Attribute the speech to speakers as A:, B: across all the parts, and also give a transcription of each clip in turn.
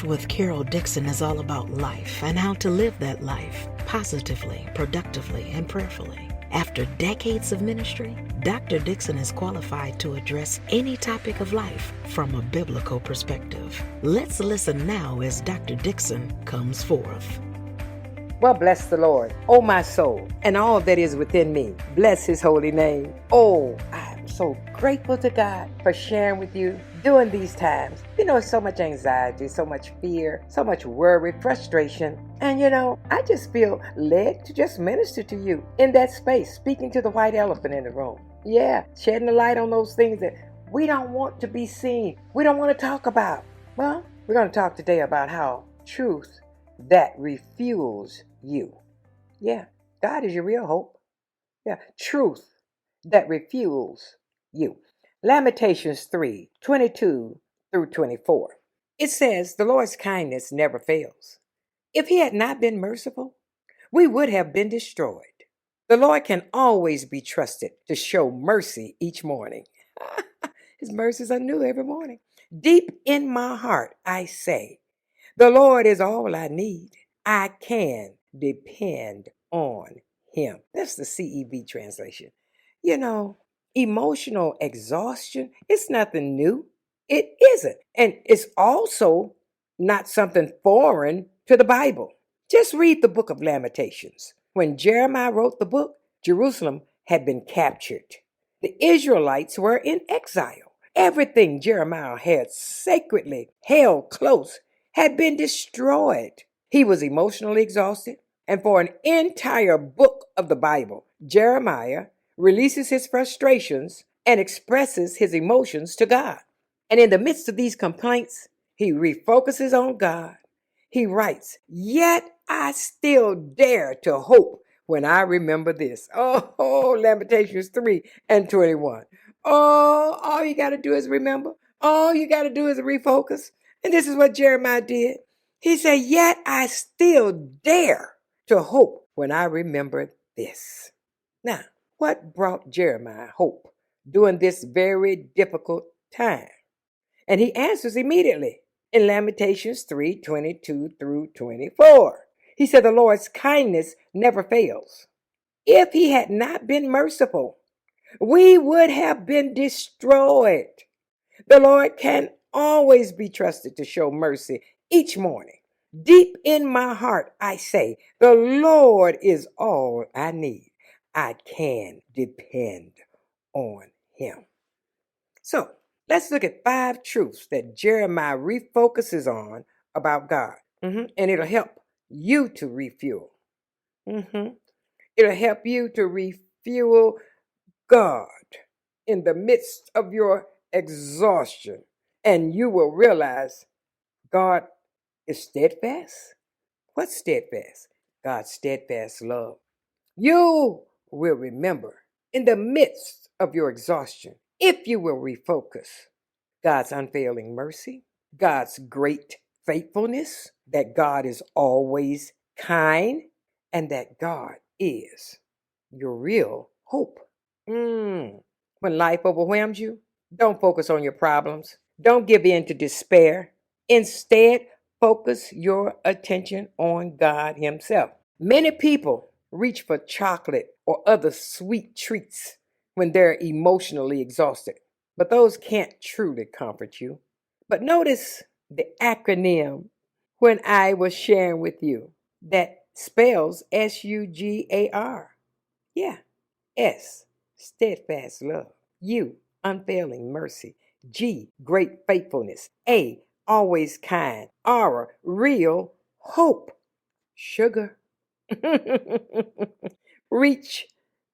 A: Lunch with Carol Dixon is all about life and how to live that life positively, productively, and prayerfully. After decades of ministry, Dr. Dixon is qualified to address any topic of life from a biblical perspective. Let's listen now as Dr. Dixon comes forth.
B: Well, bless the Lord, oh my soul, and all that is within me. Bless his holy name. Oh, I'm so grateful to God for sharing with you during these times. So much anxiety, so much fear, so much worry, frustration. And I just feel led to just minister to you in that space, speaking to the white elephant in the room. Yeah, shedding the light on those things that we don't want to be seen, we don't want to talk about. Well, we're going to talk today about how truth that refuels you. Yeah, God is your real hope. Yeah, truth that refuels you. Lamentations 3:22-24. It says, the Lord's kindness never fails. If he had not been merciful, we would have been destroyed. The Lord can always be trusted to show mercy each morning. His mercies are new every morning. Deep in my heart, I say, the Lord is all I need. I can depend on him. That's the CEV translation. Emotional exhaustion, it's nothing new. It isn't. And it's also not something foreign to the Bible. Just read the book of Lamentations. When Jeremiah wrote the book, Jerusalem had been captured. The Israelites were in exile. Everything Jeremiah had sacredly held close had been destroyed. He was emotionally exhausted. And for an entire book of the Bible, Jeremiah releases his frustrations and expresses his emotions to God. And in the midst of these complaints, he refocuses on God. He writes, yet I still dare to hope when I remember this. Oh, Lamentations 3:21. Oh, all you got to do is remember. All you got to do is refocus. And this is what Jeremiah did. He said, yet I still dare to hope when I remember this. Now, what brought Jeremiah hope during this very difficult time? And he answers immediately in Lamentations 3:22-24. He said, the Lord's kindness never fails. If he had not been merciful, we would have been destroyed. The Lord can always be trusted to show mercy each morning. Deep in my heart, I say, the Lord is all I need. I can depend on him. So let's look at 5 truths that Jeremiah refocuses on about God. And it'll help you to refuel. It'll help you to refuel God in the midst of your exhaustion. And you will realize God is steadfast. What's steadfast? God's steadfast love. You will remember in the midst of your exhaustion, if you will refocus, God's unfailing mercy, God's great faithfulness, that God is always kind, and that God is your real hope. When life overwhelms you, don't focus on your problems. Don't give in to despair. Instead, focus your attention on God himself. Many people reach for chocolate or other sweet treats when they're emotionally exhausted, but those can't truly comfort you. But notice the acronym when I was sharing with you that spells SUGAR. Yeah, S, steadfast love. U, unfailing mercy. G, great faithfulness. A, always kind. R, real hope. Sugar. Reach.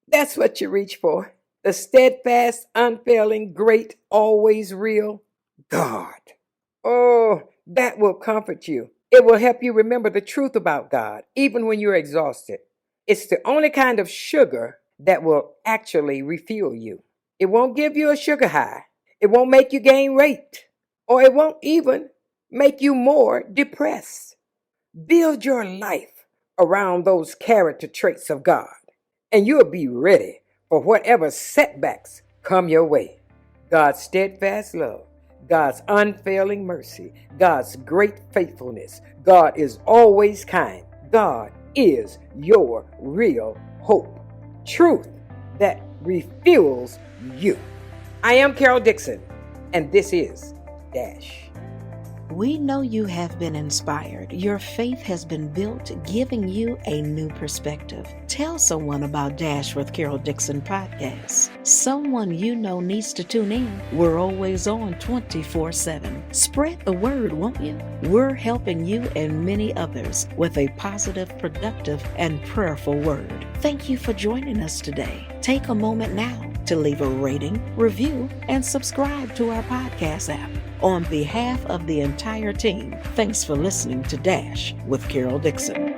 B: That's what you reach for. The steadfast, unfailing, great, always real God. Oh, that will comfort you. It will help you remember the truth about God, even when you're exhausted. It's the only kind of sugar that will actually refuel you. It won't give you a sugar high. It won't make you gain weight, or it won't even make you more depressed. Build your life around those character traits of God, and you'll be ready for whatever setbacks come your way. God's steadfast love, God's unfailing mercy, God's great faithfulness. God is always kind. God is your real hope. Truth that refuels you. I am Carol Dixon, and this is Dash.
A: We know you have been inspired. Your faith has been built, giving you a new perspective. Tell someone about Dash with Carol Dixon podcast. Someone you know needs to tune in. We're always on 24/7. Spread the word, won't you? We're helping you and many others with a positive, productive, and prayerful word. Thank you for joining us today. Take a moment now to leave a rating, review, and subscribe to our podcast app. On behalf of the entire team, thanks for listening to Dash with Carol Dixon.